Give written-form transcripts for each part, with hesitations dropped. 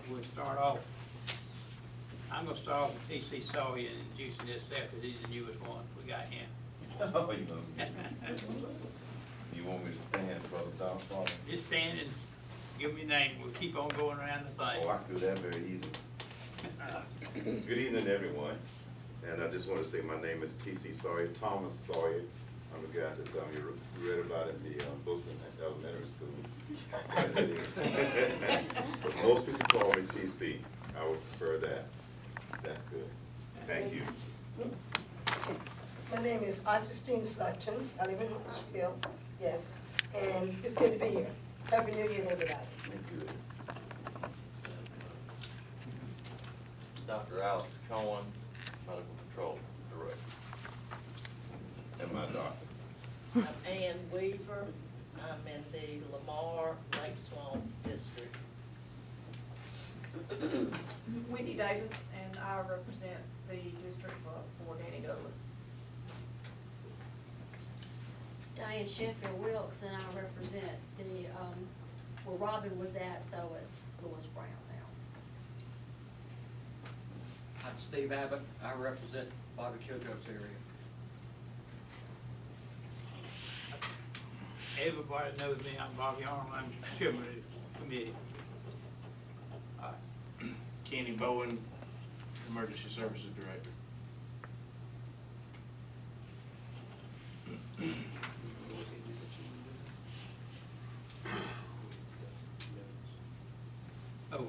We'll start off. I'm gonna start off with T.C. Sawyer and introducing this after he's the newest one we got here. Oh, you want me to stand, Brother Don? Just stand and give me your name. We'll keep on going around the thing. Oh, I can do that very easily. Good evening, everyone. And I just want to say my name is T.C. Sawyer, Thomas Sawyer. I'm the guy that you read about in the books in elementary school. But most people call me T.C. I would prefer that. That's good. Thank you. My name is Augustine Sutton. I live in Huntsville, yes, and it's good to be here. Happy New Year to everybody. Good. Dr. Alex Cohen, Medical Control Director. And my doctor. I'm Ann Weaver. I'm in the Lamar Lake Swamp District. Wendy Davis, and I represent the district for Danny Douglas. Diane Sheffield Wilkes, and I represent the, where Robin was at, so is Louis Brown now. I'm Steve Abbott. I represent Bobby Kilgo's area. Everybody knows me. I'm Bobby Arnold. I'm chairman of the committee. All right. Kenny Bowen, Emergency Services Director. Oh.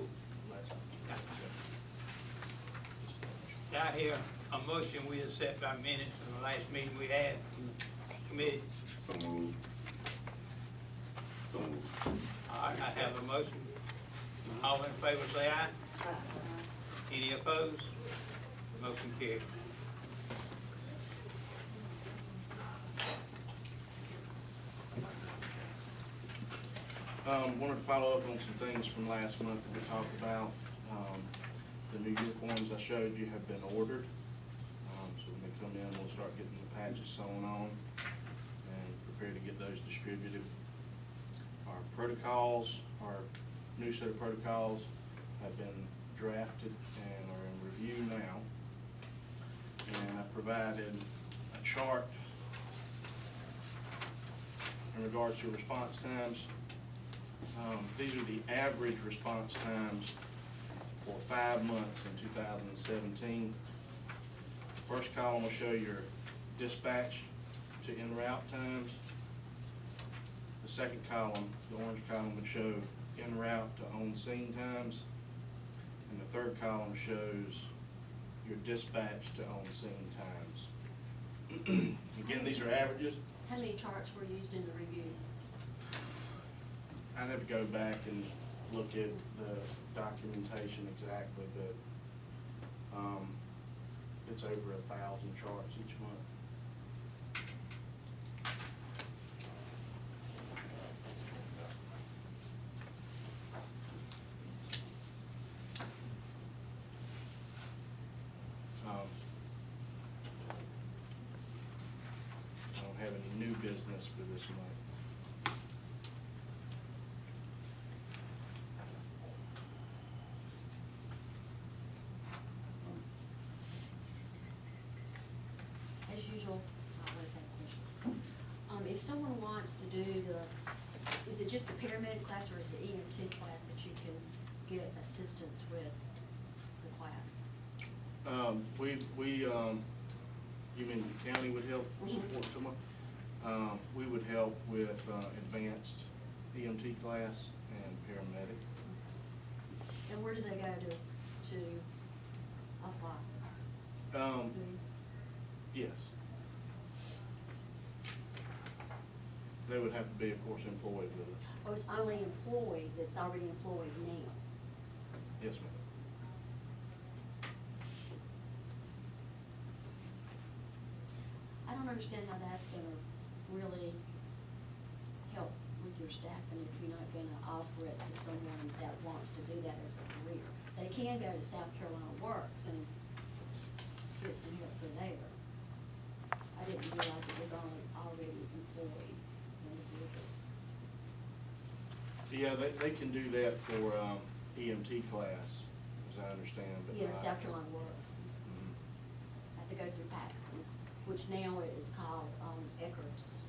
I hear a motion we have set by minutes from the last meeting we had from the committee. So moved. So moved. All right, I have a motion. All in favor say aye. Any opposed? Motion carried. Wanted to follow up on some things from last month that we talked about. The new uniforms I showed you have been ordered. So when they come in, we'll start getting the patches sewn on and prepare to get those distributed. Our protocols, our new set of protocols have been drafted and are in review now. And I provided a chart in regards to response times. These are the average response times for 5 months in 2017. First column will show your dispatch to en route times. The second column, the orange column, would show en route to on scene times. And the third column shows your dispatch to on scene times. Again, these are averages. How many charts were used in the review? I'd have to go back and look at the documentation exactly, but it's over 1,000 charts each month. I don't have any new business for this month. As usual, I always have a question. If someone wants to do is it just a paramedic class or is it EMT class that you can get assistance with the class? You mean the county would help support someone? We would help with advanced EMT class and paramedic. And where do they go to apply? Yes. They would have to be, of course, employed with us. Oh, it's only employees, it's already employed now. Yes, ma'am. I don't understand how that's gonna really help with your staffing if you're not gonna offer it to someone that wants to do that as a career. They can go to South Carolina Works and get some help for there. I didn't realize it was already employed individual. Yeah, they can do that for EMT class, as I understand. but Yeah, not- South Carolina was. Mhm. Have to go through Paxton, which now it is called, Eckerd's.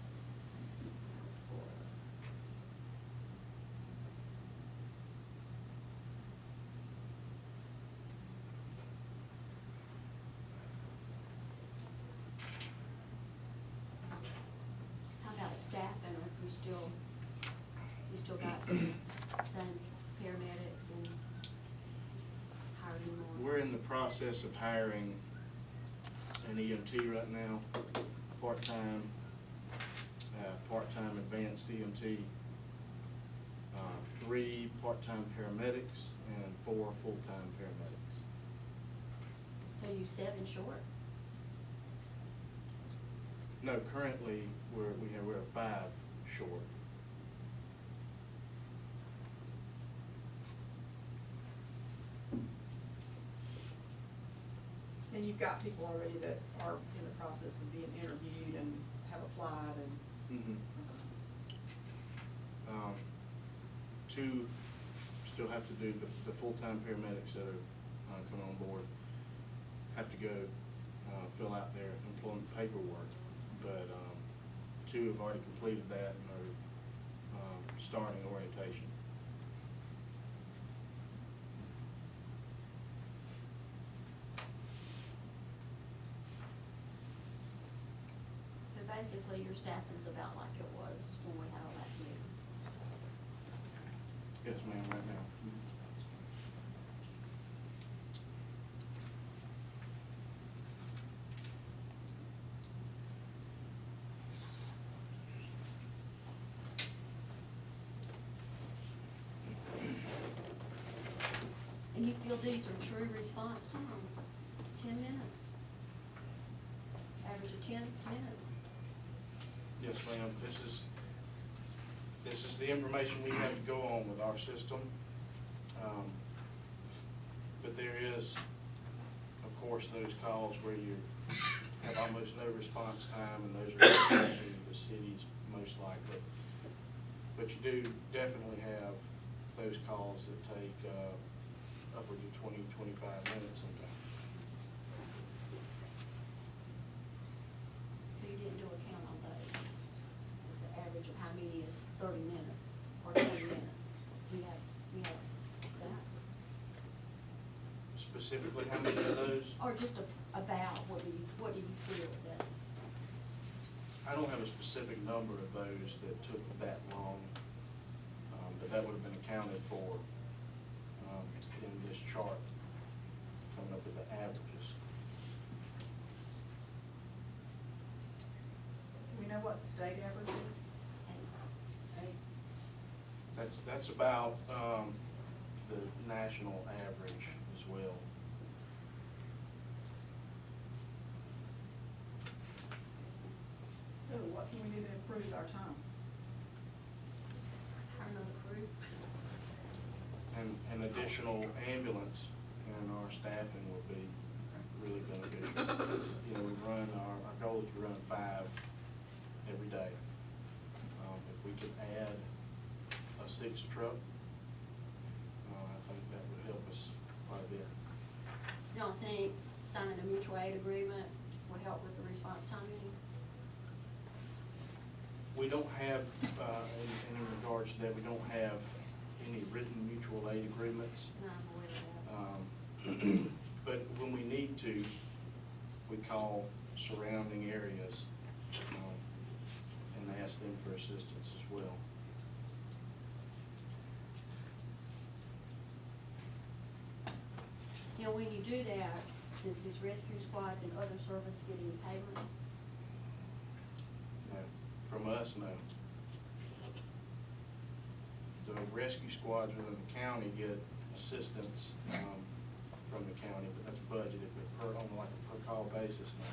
How about staffing, or if you still got the same paramedics and hiring more? We're in the process of hiring an EMT right now, part-time, part-time advanced EMT, 3 part-time paramedics, and 4 full-time paramedics. So you 7 short? No, currently, we're 5 short. And you've got people already that are in the process of being interviewed and have applied and. Mhm. 2 still have to do, the full-time paramedics that are coming on board have to go fill out their employment paperwork. But 2 have already completed that and are starting orientation. So basically, your staffing's about like it was when we had our last meeting. Yes, ma'am, right now. And you feel these are true response times? 10 minutes? Average of 10 minutes? Yes, ma'am, this is the information we have to go on with our system. But there is, of course, those calls where you have almost no response time, and those are usually the cities most likely. But you do definitely have those calls that take upwards of 20, 25 minutes sometimes. So you didn't do a count on those? It's the average of how many is 30 minutes or 20 minutes? You have that? Specifically, how many of those? Or just about, what do you feel that? I don't have a specific number of those that took that long, but that would have been accounted for in this chart, coming up with the averages. Do we know what state average is? That's about the national average as well. So what can we do to improve our time? Hire another crew? And an additional ambulance and our staffing will be really beneficial. You know, our goal is to run 5 every day. If we could add a 6th truck, I think that would help us quite a bit. You don't think signing a mutual aid agreement will help with the response time any? We don't have, in regards to that, we don't have any written mutual aid agreements. No, I'm aware of that. But when we need to, we call surrounding areas and ask them for assistance as well. You know, when you do that, does these rescue squads and other services get any payment? No, from us, no. The rescue squads within the county get assistance from the county, but that's budgeted, but on like a per call basis, no.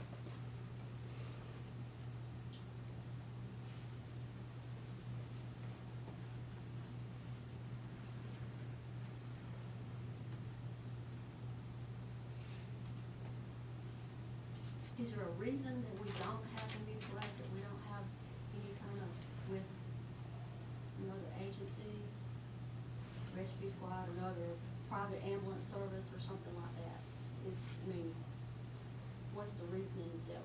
Is there a reason that we don't have a mutual aid, that we don't have any kind of, with another agency, rescue squad or another private ambulance service or something like that? What's the reasoning that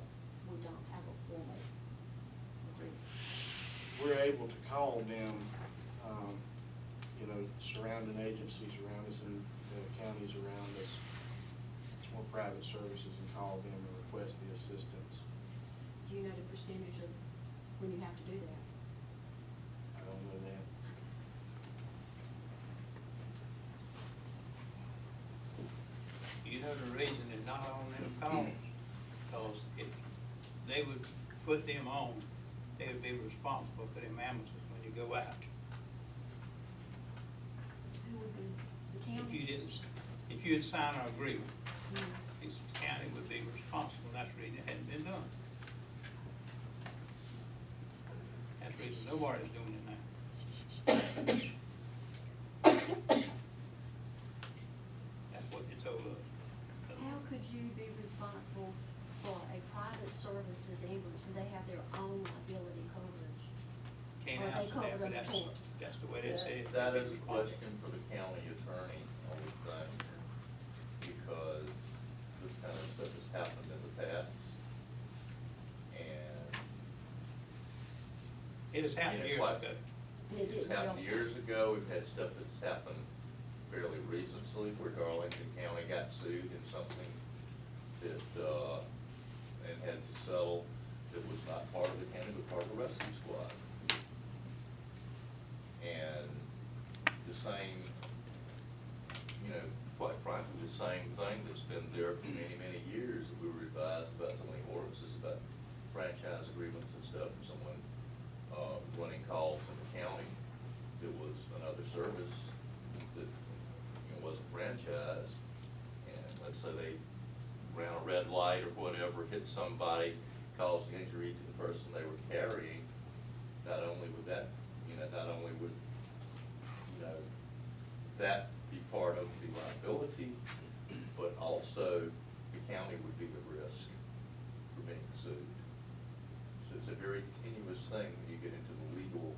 we don't have a formal agreement? We're able to call them, surrounding agencies around us and the counties around us, or private services, and call them and request the assistance. Do you know the percentage of when you have to do that? I don't know that. You know the reason it's not on them calls, because if they would put them on, they would be responsible for them ambulances when you go out. Who would be, the county? If you had signed an agreement, Hmm. the county would be responsible, and that's the reason it hadn't been done. That's the reason nobody's doing it now. That's what they told us. How could you be responsible for a private services ambulance when they have their own liability coverage? Can't Or they answer cover that, but them that's, for it? that's the way they say it. That is a question for the county attorney, I would think, because this kind of stuff has happened in the past. And It has happened You years know what? ago. And it it's didn't happened help. years ago. We've had stuff that's happened fairly recently where Darlington County got sued in something that, and had to settle that was not part of the county, but part of the rescue squad. And the same, quite frankly, the same thing that's been there for many, many years. We were advised about so many ordinances about franchise agreements and stuff, and someone, running calls in the county that was another service that, wasn't franchised. And let's say they ran a red light or whatever, hit somebody, caused injury to the person they were carrying, not only would that, that be part of the liability, but also the county would be at risk for being sued. So it's a very tenuous thing when you get into the legal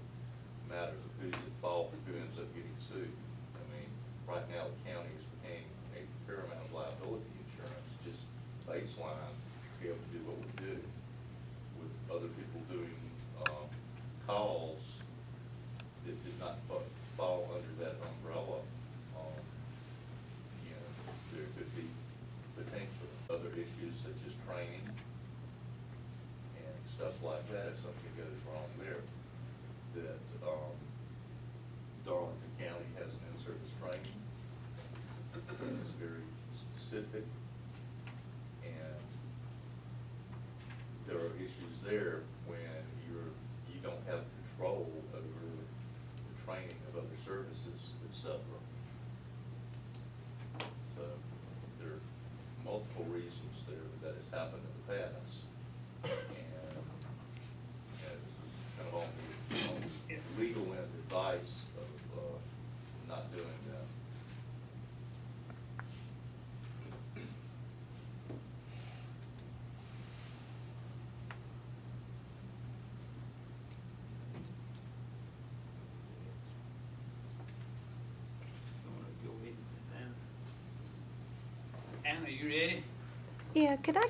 matters of who's at fault and who ends up getting sued. I mean, right now, the county is paying a fair amount of liability insurance, just baseline, to be able to do what we do. With other people doing, calls that did not fall under that umbrella, there could be potential other issues such as training and stuff like that, if something goes wrong there, that, Darlington County has an in-service training that is very specific, and there are issues there when you don't have control over the training of other services, etc. So there are multiple reasons there that has happened in the past, and this is kind of on the legal end advice of not doing that. You wanna go ahead, Anna? Anna, you ready? Yeah, could I?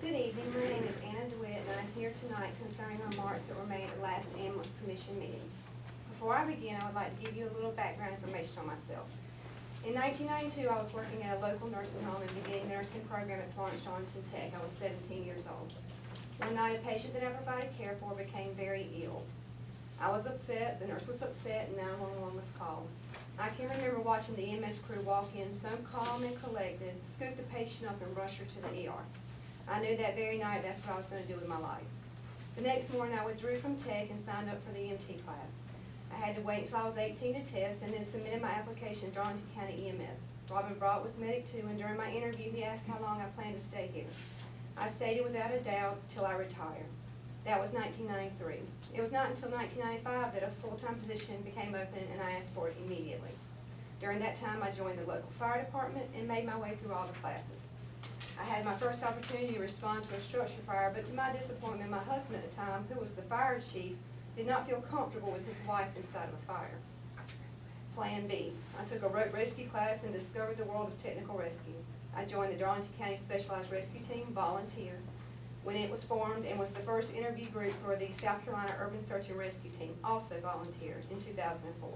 Good evening, my name is Anna DeWitt, and I'm here tonight concerning remarks that were made at the last ambulance commission meeting. Before I begin, I would like to give you a little background information on myself. In 1992, I was working at a local nursing home and beginning the nursing program at Florence Johnson Tech. I was 17 years old. One night, a patient that I provided care for became very ill. I was upset, the nurse was upset, and 911 was called. I can remember watching the EMS crew walk in, so calm and collected, scoop the patient up and rush her to the ER. I knew that very night that's what I was going to do with my life. The next morning, I withdrew from Tech and signed up for the EMT class. I had to wait until I was 18 to test and then submitted my application to Darlington County EMS. Robin Brott was medic too, and during my interview, he asked how long I planned to stay here. I stated without a doubt till I retire. That was 1993. It was not until 1995 that a full-time position became open and I asked for it immediately. During that time, I joined the local fire department and made my way through all the classes. I had my first opportunity to respond to a structure fire, but to my disappointment, my husband at the time, who was the fire chief, did not feel comfortable with his wife inside of a fire. Plan B. I took a rope rescue class and discovered the world of technical rescue. I joined the Darlington County Specialized Rescue Team, volunteer, when it was formed and was the first interview group for the South Carolina Urban Search and Rescue Team, also volunteered in 2004.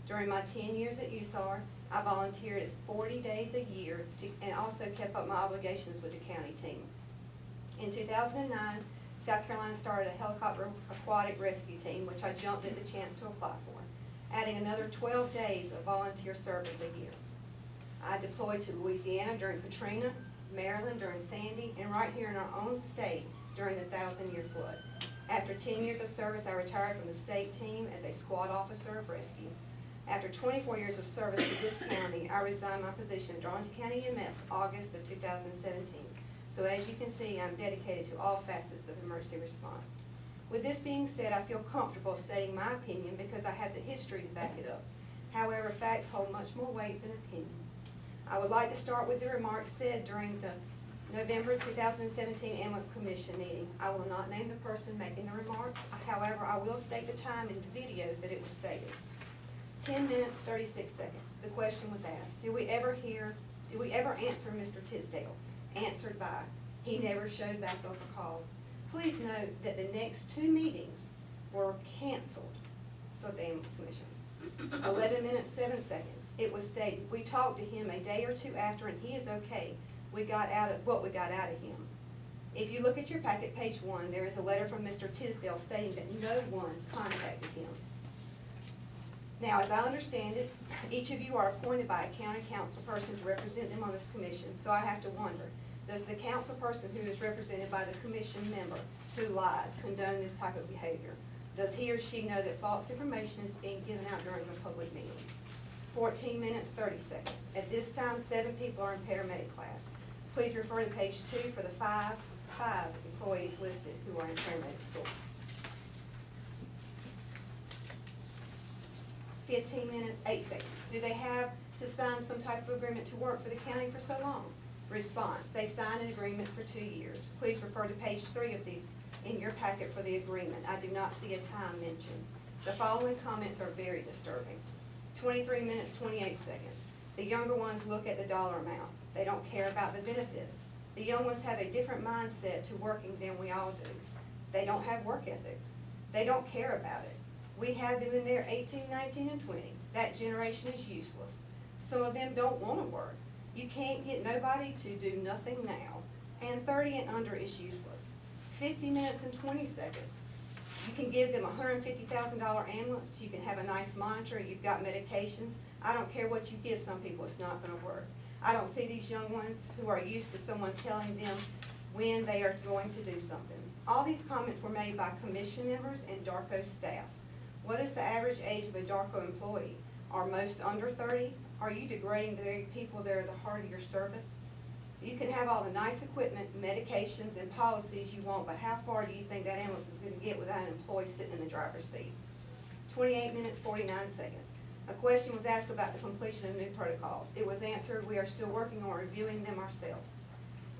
During my 10 years at USAR, I volunteered 40 days a year and also kept up my obligations with the county team. In 2009, South Carolina started a helicopter aquatic rescue team, which I jumped at the chance to apply for, adding another 12 days of volunteer service a year. I deployed to Louisiana during Katrina, Maryland during Sandy, and right here in our own state during the 1,000-year flood. After 10 years of service, I retired from the state team as a squad officer of rescue. After 24 years of service to this county, I resigned my position at Darlington County EMS August of 2017. So as you can see, I'm dedicated to all facets of emergency response. With this being said, I feel comfortable stating my opinion because I have the history to back it up. However, facts hold much more weight than opinion. I would like to start with the remarks said during the November 2017 Ambulance Commission meeting. I will not name the person making the remarks. However, I will state the time in the video that it was stated. 10 minutes, 36 seconds. The question was asked, did we ever answer Mr. Tisdale? Answered by, he never showed back up or called. Please note that the next 2 meetings were canceled for the Ambulance Commission. 11 minutes, 7 seconds. It was stated, we talked to him a day or 2 after and he is okay. We got out of what we got out of him. If you look at your packet, page 1, there is a letter from Mr. Tisdale stating that no one contacted him. Now, as I understand it, each of you are appointed by a county council person to represent them on this commission, so I have to wonder, does the council person who is represented by the commission member who lied condone this type of behavior? Does he or she know that false information is being given out during a public meeting? 14 minutes, 30 seconds. At this time, 7 people are in paramedic class. Please refer to page 2 for the five employees listed who are in paramedic school. 15 minutes, 8 seconds. Do they have to sign some type of agreement to work for the county for so long? Response, they signed an agreement for 2 years. Please refer to page 3 in your packet for the agreement. I do not see a time mentioned. The following comments are very disturbing. 23 minutes, 28 seconds. The younger ones look at the dollar amount. They don't care about the benefits. The young ones have a different mindset to working than we all do. They don't have work ethics. They don't care about it. We have them in there 18, 19, and 20. That generation is useless. Some of them don't want to work. You can't get nobody to do nothing now. And 30 and under is useless. 50 minutes and 20 seconds. You can give them a $150,000 ambulance. You can have a nice monitor. You've got medications. I don't care what you give some people, it's not going to work. I don't see these young ones who are used to someone telling them when they are going to do something. All these comments were made by commission members and DARCO staff. What is the average age of a DARCO employee? Are most under 30? Are you degrading the very people that are the heart of your service? You can have all the nice equipment, medications, and policies you want, but how far do you think that ambulance is going to get without an employee sitting in the driver's seat? 28 minutes, 49 seconds. A question was asked about the completion of new protocols. It was answered, we are still working on reviewing them ourselves.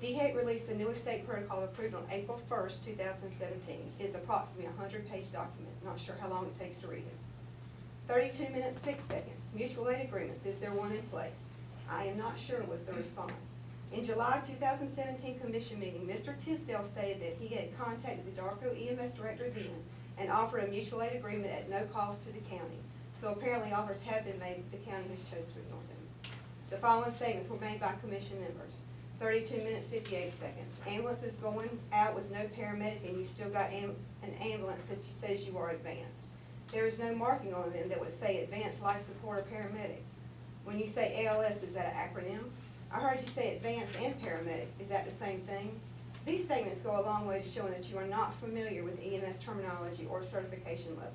DHEC released the newest state protocol approved on April 1st, 2017. It's approximately a 100-page document. Not sure how long it takes to read it. 32 minutes, 6 seconds. Mutual aid agreements, is there one in place? I am not sure was the response. In July 2017 commission meeting, Mr. Tisdale stated that he had contacted the DARCO EMS director then and offered a mutual aid agreement at no cost to the county. So apparently offers have been made, but the county has chosen to ignore them. The following statements were made by commission members. 32 minutes, 58 seconds. Ambulance is going out with no paramedic and you still got an ambulance that says you are advanced. There is no marking on them that would say advanced life support or paramedic. When you say ALS, is that an acronym? I heard you say advanced and paramedic. Is that the same thing? These statements go a long way to showing that you are not familiar with EMS terminology or certification levels.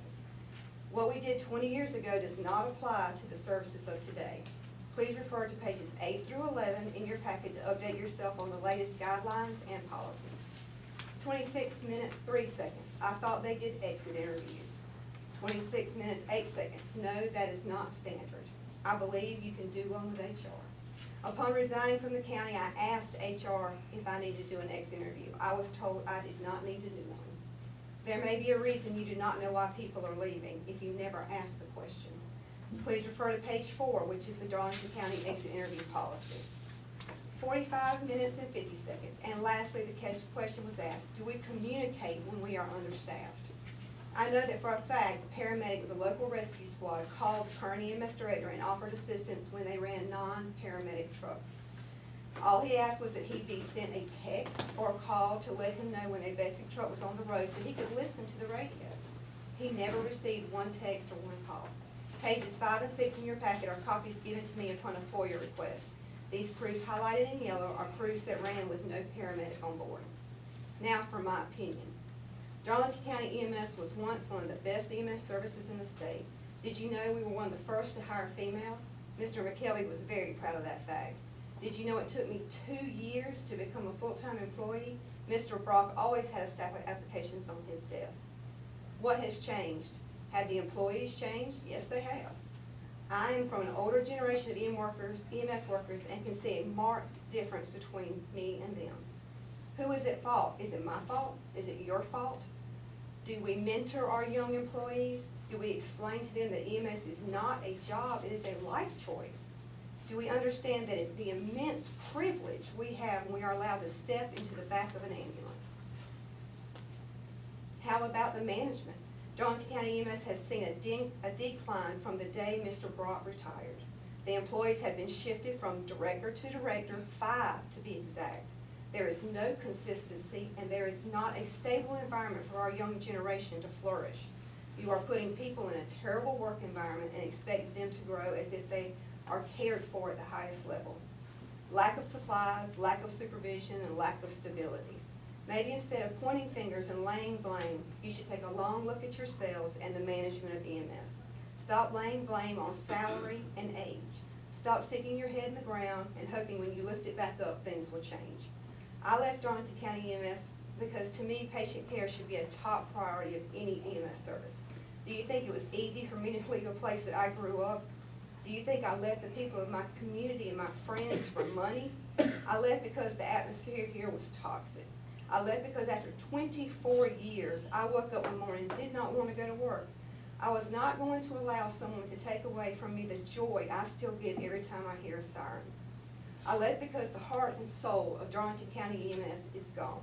What we did 20 years ago does not apply to the services of today. Please refer to pages 8 through 11 in your packet to update yourself on the latest guidelines and policies. 26 minutes, 3 seconds. I thought they did exit interviews. 26 minutes, 8 seconds. No, that is not standard. I believe you can do one with HR. Upon resigning from the county, I asked HR if I needed to do an exit interview. I was told I did not need to do one. There may be a reason you do not know why people are leaving if you never ask the question. Please refer to page 4, which is the Darlington County exit interview policy. 45 minutes and 50 seconds. And lastly, the question was asked, do we communicate when we are understaffed? I know that for a fact, a paramedic with the local rescue squad called Kearney EMS director and offered assistance when they ran non-paramedic trucks. All he asked was that he be sent a text or a call to let him know when a basic truck was on the road so he could listen to the radio. He never received one text or one call. Pages 5 and 6 in your packet are copies given to me upon a FOIA request. These proofs highlighted in yellow are proofs that ran with no paramedic on board. Now for my opinion. Darlington County EMS was once one of the best EMS services in the state. Did you know we were one of the first to hire females? Mr. McKelvey was very proud of that fact. Did you know it took me 2 years to become a full-time employee? Mr. Brock always had a stack of applications on his desk. What has changed? Have the employees changed? Yes, they have. I am from an older generation of EMS workers and can see a marked difference between me and them. Who is at fault? Is it my fault? Is it your fault? Do we mentor our young employees? Do we explain to them that EMS is not a job, it is a life choice? Do we understand that the immense privilege we have when we are allowed to step into the back of an ambulance? How about the management? Darlington County EMS has seen a decline from the day Mr. Brock retired. The employees have been shifted from director to director, 5 to be exact. There is no consistency and there is not a stable environment for our young generation to flourish. You are putting people in a terrible work environment and expecting them to grow as if they are cared for at the highest level. Lack of supplies, lack of supervision, and lack of stability. Maybe instead of pointing fingers and laying blame, you should take a long look at yourselves and the management of EMS. Stop laying blame on salary and age. Stop sticking your head in the ground and hoping when you lift it back up, things will change. I left Darlington County EMS because to me, patient care should be a top priority of any EMS service. Do you think it was easy for me to leave a place that I grew up? Do you think I left the people of my community and my friends for money? I left because the atmosphere here was toxic. I left because after 24 years, I woke up one morning and did not want to go to work. I was not going to allow someone to take away from me the joy I still get every time I hear a siren. I left because the heart and soul of Darlington County EMS is gone.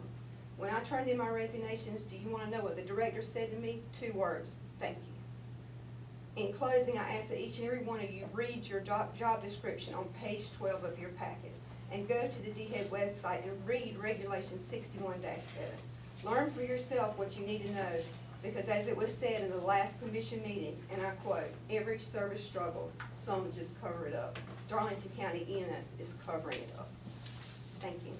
When I turned in my resignations, do you want to know what the director said to me? 2 words, thank you. In closing, I ask that each and every one of you read your job description on page 12 of your packet and go to the DHEC website and read Regulation 61-7. Learn for yourself what you need to know because as it was said in the last commission meeting, and I quote, every service struggles, some just cover it up. Darlington County EMS is covering it up. Thank you.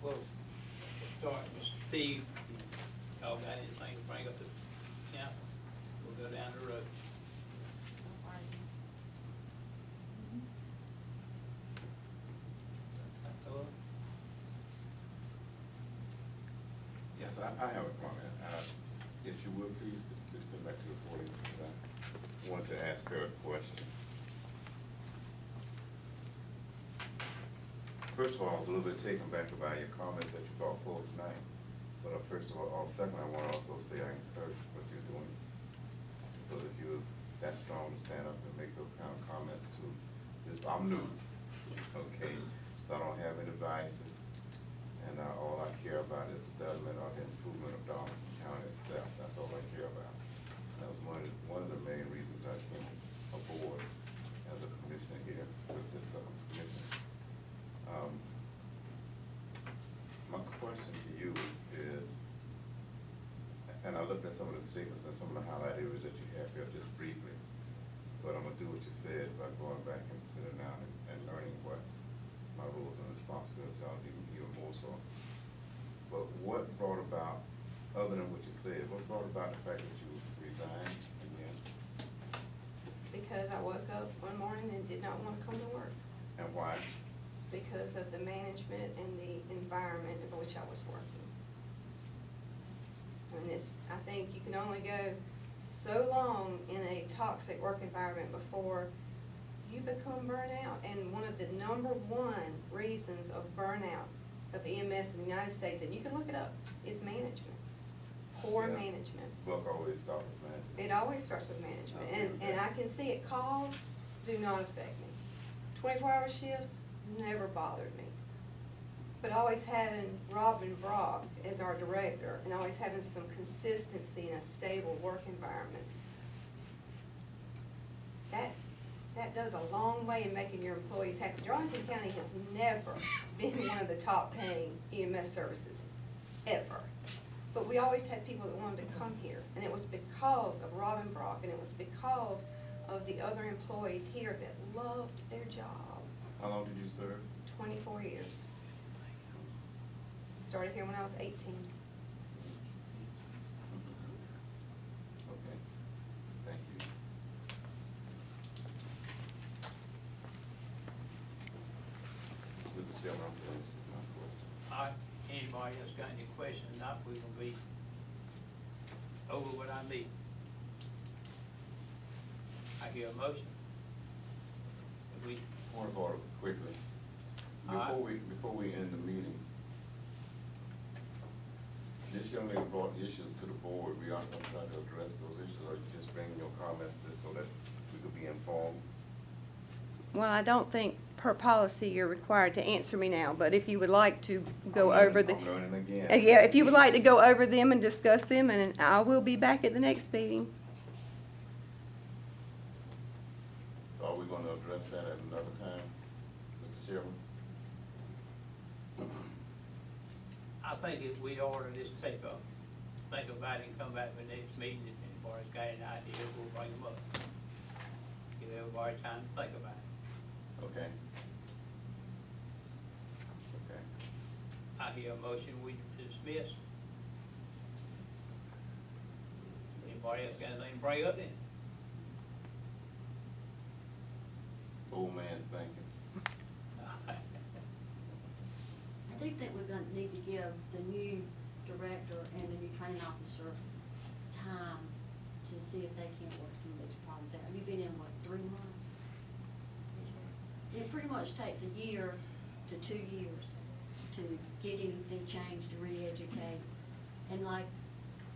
Well, start with Steve. Y'all got anything to bring up to council? We'll go down the road. Yes, I have a comment. If you would, please, could you come back to the podium? I wanted to ask her a question. First of all, I was a little bit taken back by your comments that you brought forward tonight. But first of all, second, I want to also say I encourage what you're doing. Because if you're that strong to stand up and make those kind of comments to this, I'm new, okay? So I don't have any biases. And all I care about is development or the improvement of Darlington County itself. That's all I care about. And that was one of the main reasons I came aboard as a commissioner here with this commission. My question to you is, and I looked at some of the statements and some of the highlight areas that you have here just briefly, but I'm gonna do what you said by going back and sitting down and learning what my my roles and responsibilities, I was even more so. But what brought about, other than what you said, what brought about the fact that you resigned again? Because I woke up one morning and did not want to come to work And why? because of the management and the environment in which I was working. And I think you can only go so long in a toxic work environment before you become burnout. And one of the #1 reasons of burnout of EMS in the United States, and you can look it up, is management, poor Yeah. management. Buck always starts with management. It always starts with management, Okay, and I can see it, calls do not affect me. 24-hour shifts never bothered me. But always having Robin Brock as our director, and always having some consistency in a stable work environment, that does a long way in making your employees happy. Darlington County has never been one of the top paying EMS services, ever. But we always had people that wanted to come here, and it was because of Robin Brock, and it was because of the other employees here that loved their job. How long did you serve? 24 years. Started here when I was 18. Okay, thank you. Mr. Chairman, I'm finished with my question. All right, anybody else got any questions? Not, we gonna be over what I need. I hear a motion. We, Point of order quickly. All right. Before we end the meeting, this young lady brought issues to the board. We aren't gonna try to address those issues, or you just bring your comments just so that we could be informed. Well, I don't think per policy you're required to answer me now, but if you would like to go over the. I'm learning again. Yeah, if you would like to go over them and discuss them, and I will be back at the next meeting. So are we gonna address that at another time, Mr. Chairman? I think if we order this take up, think about it and come back to the next meeting, if anybody's got any ideas, we'll bring them up. Give everybody time to think about it. Okay. Okay. I hear a motion, we dismiss. Anybody else got anything to bring up then? Old man's thinking. I do think we're gonna need to give the new director and the new training officer time to see if they can work some of these problems out. You've been in, what, 3 months? It pretty much takes a year to 2 years to get anything changed, to re-educate. And like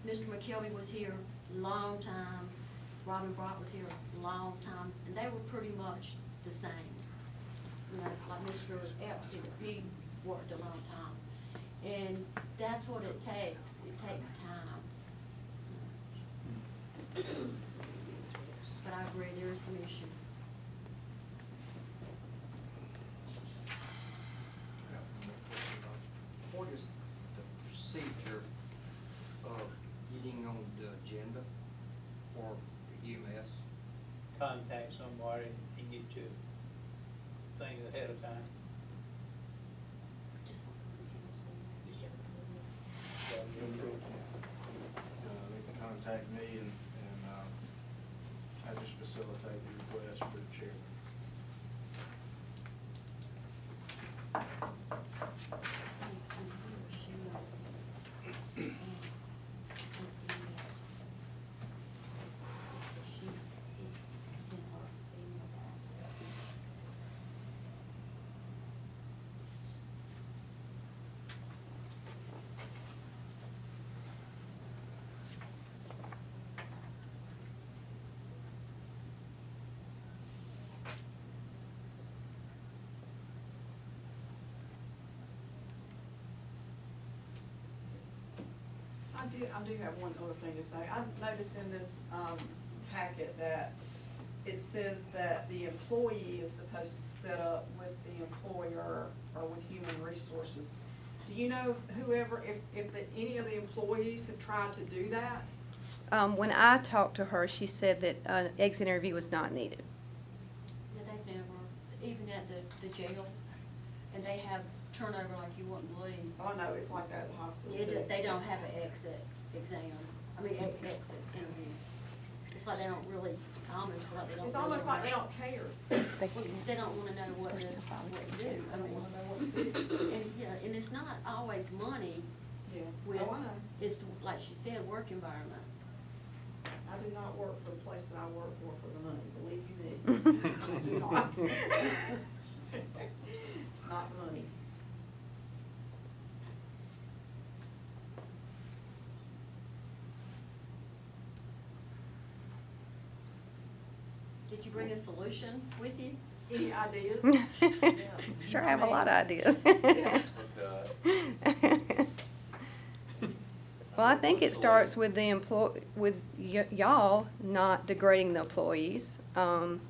Mr. McKelvey was here a long time, Robin Brock was here a long time, and they were pretty much the same. You know, like Mr. Epps here, he worked a long time. And that's what it takes time. But I agree, there are some issues. What is the procedure of getting on the agenda for EMS? Contact somebody and get your things ahead of time. Just like the council. They can contact me and I just facilitate the request for the chairman. I do have one other thing to say. I noticed in this, packet that it says that the employee is supposed to set up with the employer or with human resources. Do you know whoever, if any of the employees have tried to do that? When I talked to her, she said that an exit interview was not needed. No, they've never, even at the jail, and they have turnover like you wouldn't believe. Oh, no, it's like that at the hospital. They don't have an exit exam, exit interview. It's like they don't really, I almost feel like they don't. It's almost like they don't care. They don't wanna know what to do, I mean, and it's not always money Yeah. with, Oh, I know. it's, like she said, work environment. I do not work for the place that I work for the money, believe you me. I do not. It's not money. Did you bring a solution with you? Any ideas? Sure, I have a lot of ideas. Okay. Well, I think it starts with the y'all not degrading the employees. Y'all.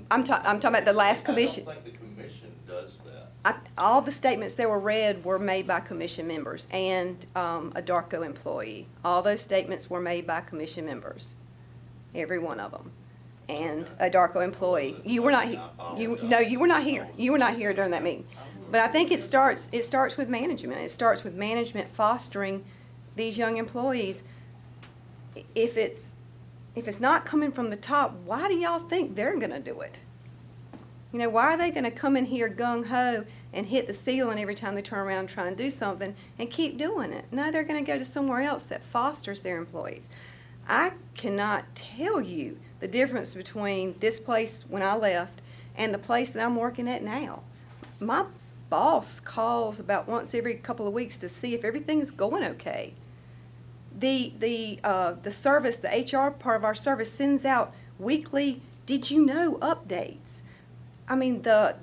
I'm talking about the last commission. I don't think the commission does that. All the statements that were read were made by commission members and a DARCO employee. All those statements were made by commission members, every one of them, and a DARCO employee. You were not here. You were not here. You were not here during that meeting. But I think it starts with management. It starts with management fostering these young employees. If it's not coming from the top, why do y'all think they're gonna do it? You know, why are they gonna come in here gung-ho and hit the ceiling every time they turn around and try and do something and keep doing it? No, they're gonna go to somewhere else that fosters their employees. I cannot tell you the difference between this place when I left and the place that I'm working at now. My boss calls about once every couple of weeks to see if everything is going okay. The service, the HR part of our service sends out weekly did you know updates. I mean, the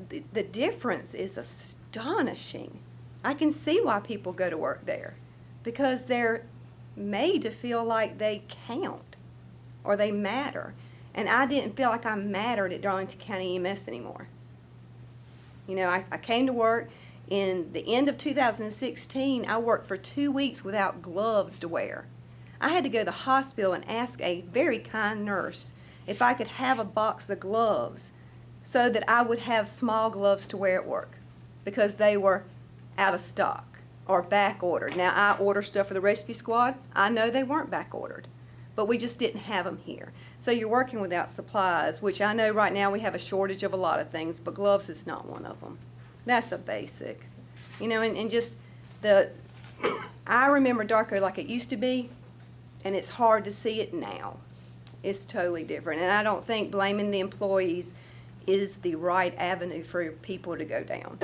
difference is astonishing. I can see why people go to work there, because they're made to feel like they count or they matter. And I didn't feel like I mattered at Darlington County EMS anymore. You know, I came to work in the end of 2016. I worked for 2 weeks without gloves to wear. I had to go to the hospital and ask a very kind nurse if I could have a box of gloves so that I would have small gloves to wear at work, because they were out of stock or back ordered. Now, I order stuff for the rescue squad. I know they weren't back ordered, but we just didn't have them here. So you're working without supplies, which I know right now we have a shortage of a lot of things, but gloves is not one of them. That's a basic. You know, and just I remember DARCO like it used to be, and it's hard to see it now. It's totally different. And I don't think blaming the employees is the right avenue for people to go down.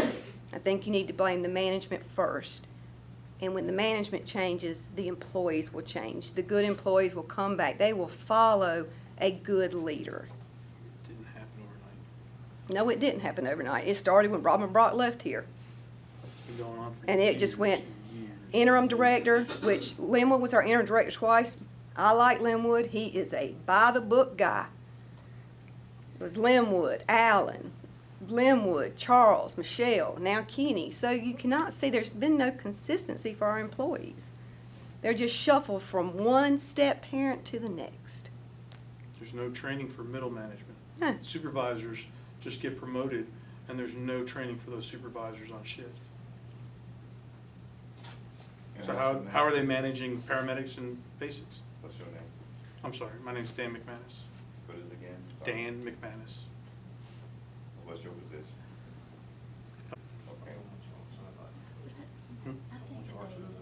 I think you need to blame the management first. And when the management changes, the employees will change. The good employees will come back. They will follow a good leader. It didn't happen overnight. No, it didn't happen overnight. It started when Robin Brock left here. It's been going on for And it just years went and years. interim director, which Linwood was our interim director twice. I like Linwood. He is a by-the-book guy. It was Linwood, Allen, Linwood, Charles, Michelle, now Kenny. So you cannot see there's been no consistency for our employees. They're just shuffled from one step parent to the next. There's no training for middle management. Huh. Supervisors just get promoted, and there's no training for those supervisors on shift. So how are they managing paramedics and basics? What's your name? I'm sorry, my name's Dan McManus. What is it again? Sorry. Dan McManus. What's your position? Okay. I think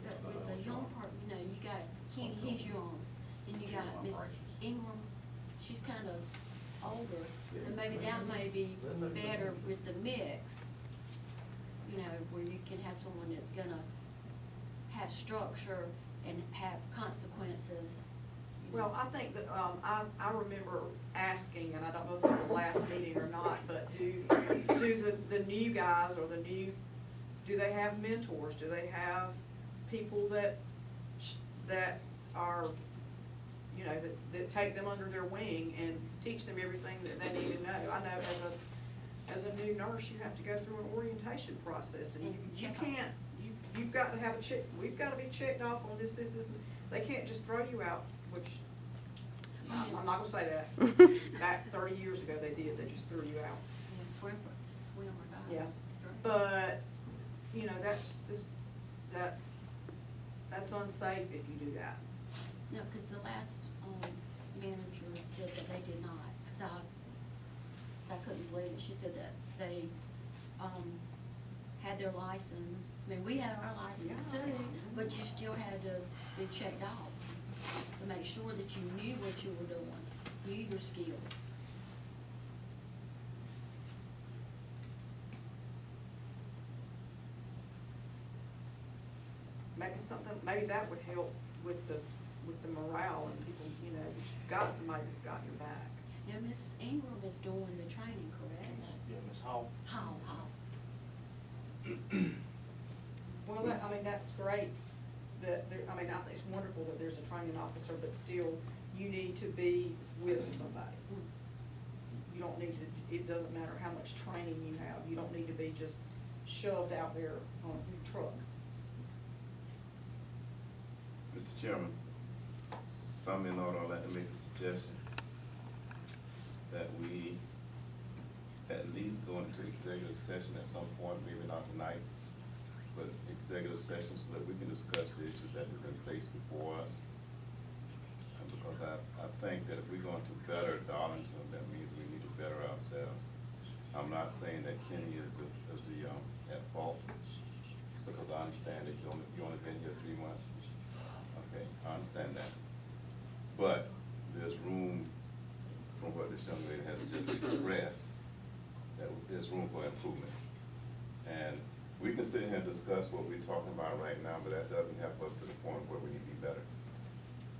that with the young part, you know, you got Kenny, he's young, and you got Miss Ingram, she's kind of older, so maybe that may be better with the mix, you know, where you can have someone that's gonna have structure and have consequences. you know. Well, I think that, I remember asking, and I don't know if it was the last meeting or not, but do the new guys or do they have mentors? Do they have people that are, you know, that take them under their wing and teach them everything that they need to know? I know as a new nurse, you have to go through an orientation process, and you can't, you've got to have we've got to be checked off on this, they can't just throw you out, which, I'm not gonna say that. Back 30 years ago, they did, they just threw you out. Yeah, swimmer, Yeah, but, you know, that's unsafe if you do that. No, because the last, manager said that they did not, cause I couldn't believe it, she said that they, had their license, I mean, we had our license Yeah. too, but you still had to be checked off to make sure that you knew what you were doing, knew your skills. Maybe that would help with the morale and people, you know, you've got somebody that's got your back. Now, Miss Ingram is doing the training, correct? Yeah, Ms. Hall. How? Well, I mean, that's great, that there, I mean, I think it's wonderful that there's a training officer, but still, you need to be with somebody. You don't need to, it doesn't matter how much training you have, you don't need to be just shoved out there on your truck. Mr. Chairman, some in order, I'd like to make a suggestion that we at least go into executive session at some point, maybe not tonight, but executive session so that we can discuss the issues that is in place before us. And because I think that if we're going to better Darlington, that means we need to better ourselves. I'm not saying that Kenny is at fault, because I understand that you only been here 3 months. Okay, I understand that. But there's room, from what this young lady has just expressed, that there's room for improvement. And we can sit here and discuss what we're talking about right now, but that doesn't help us to the point where we need to be better.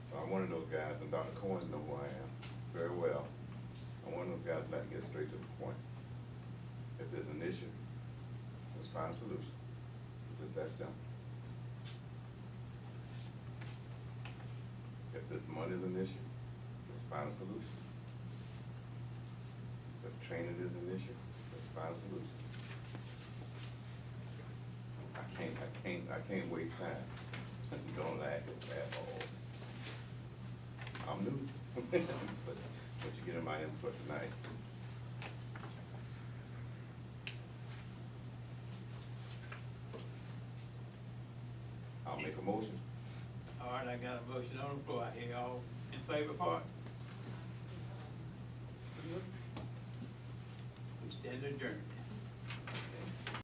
So I'm one of those guys, and Dr. Cohen knows who I am very well. I'm one of those guys that like to get straight to the point. If there's an issue, let's find a solution. It's just that simple. If the money is an issue, let's find a solution. If training is an issue, let's find a solution. I can't waste time. Don't laugh at all. I'm new, but you get in my input tonight. I'll make a motion. All right, I got a motion on the floor. I hear y'all in favor part. We stand adjourned.